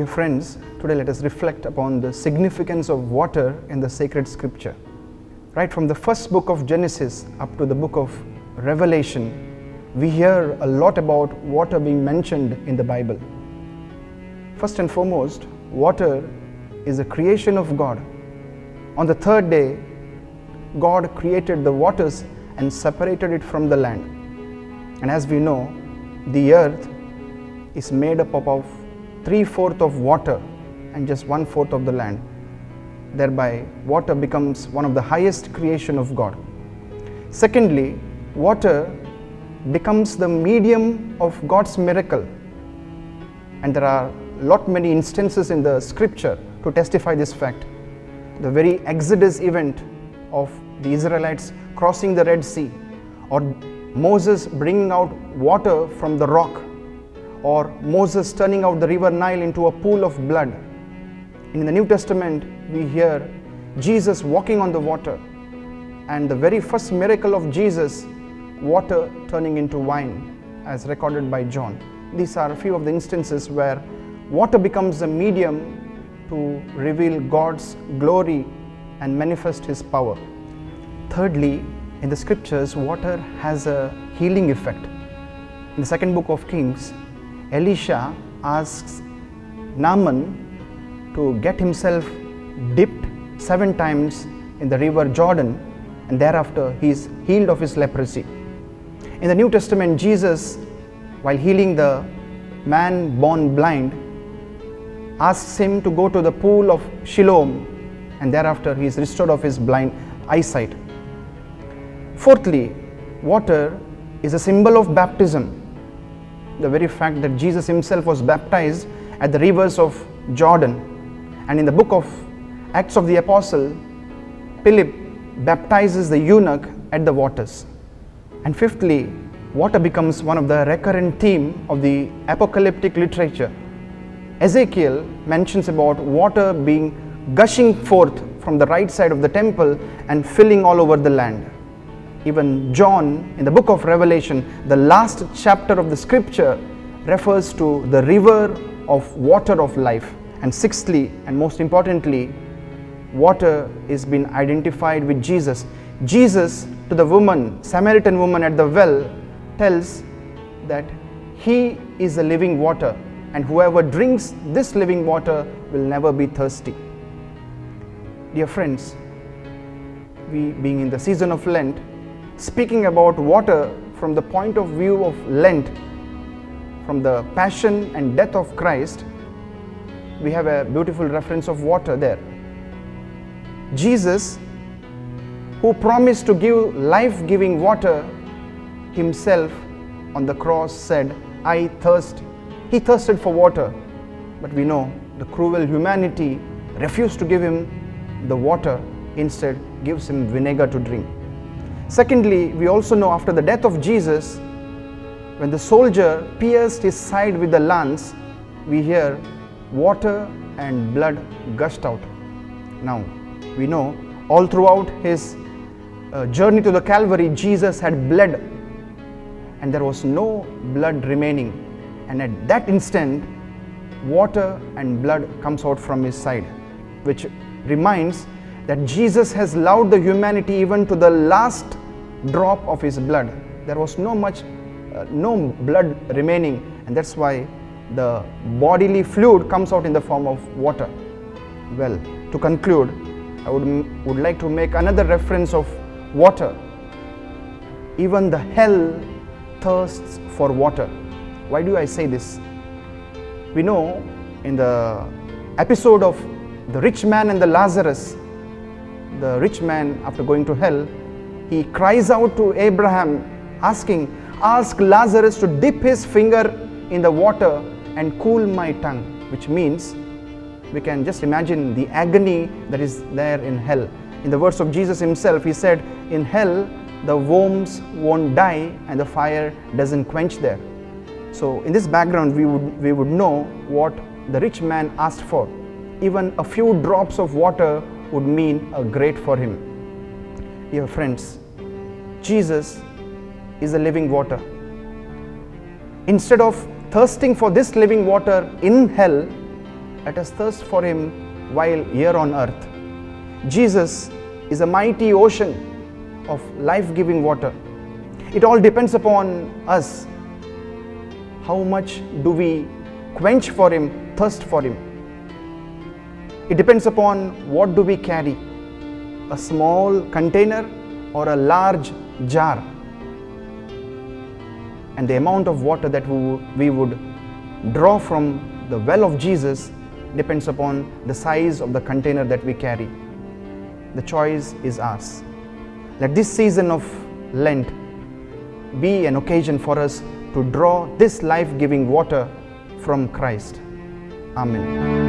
friends, today let us reflect upon the significance of water in the sacred scripture. Right from the first book of Genesis up to the book of Revelation, we hear a lot about water being mentioned in the Bible. First and foremost, water is a creation of God. On the third day, God created the waters and separated it from the land. And as we know, the earth is made up of 3/4 of water and just 1/4 of the land. Thereby, water becomes one of the highest creation of God. Secondly, water becomes the medium of God's miracle. And there are many instances in the scripture to testify this fact. The very Exodus event of the Israelites crossing the Red Sea, or Moses bringing out water from the rock, or Moses turning out the river Nile into a pool of blood. In the New Testament, we hear Jesus walking on the water, and the very first miracle of Jesus, water turning into wine, as recorded by John. These are a few of the instances where water becomes a medium to reveal God's glory and manifest His power. Thirdly, in the scriptures, water has a healing effect. In the second book of Kings, Elisha asks Naaman to get himself dipped 7 times in the river Jordan, and thereafter he is healed of his leprosy. In the New Testament, Jesus, while healing the man born blind, asks him to go to the pool of Siloam, and thereafter he is restored of his blind eyesight. Fourthly, water is a symbol of baptism. The very fact that Jesus himself was baptized at the rivers of Jordan. And in the book of Acts of the Apostle, Philip baptizes the eunuch at the waters. And fifthly, water becomes one of the recurrent theme of the apocalyptic literature. Ezekiel mentions about water being gushing forth from the right side of the temple and filling all over the land. Even John, in the book of Revelation, the last chapter of the scripture, refers to the river of water of life. And sixthly, and most importantly, water is been identified with Jesus. Jesus, to the woman, Samaritan woman at the well, tells that He is the living water, and whoever drinks this living water will never be thirsty. Dear friends, we being in the season of Lent, speaking about water from the point of view of Lent, from the passion and death of Christ, we have a beautiful reference of water there. Jesus, who promised to give life-giving water, himself on the cross said, "I thirst." He thirsted for water, but we know the cruel humanity refused to give him the water, instead gives him vinegar to drink. Secondly, we also know after the death of Jesus, when the soldier pierced his side with the lance, we hear water and blood gushed out. Now, we know all throughout his journey to the Calvary, Jesus had bled, and there was no blood remaining. And at that instant, water and blood comes out from his side, which reminds that Jesus has loved the humanity even to the last drop of his blood. There was no blood remaining, and that's why the bodily fluid comes out in the form of water. Well, to conclude, I would like to make another reference of water. Even the hell thirsts for water. Why do I say this? We know in the episode of the rich man and the Lazarus, the rich man, after going to hell, he cries out to Abraham asking, "Ask Lazarus to dip his finger in the water and cool my tongue," which means we can just imagine the agony that is there in hell. In the words of Jesus himself, he said, in hell the worms won't die and the fire doesn't quench there. So in this background, we would know what the rich man asked for. Even a few drops of water would mean a great for him. Dear friends, Jesus is the living water. Instead of thirsting for this living water in hell, let us thirst for Him while here on earth. Jesus is a mighty ocean of life-giving water. It all depends upon us. How much do we quench for Him, thirst for Him? It depends upon what do we carry, a small container or a large jar. And the amount of water that we would draw from the well of Jesus depends upon the size of the container that we carry. The choice is ours. Let this season of Lent be an occasion for us to draw this life-giving water from Christ. Amen.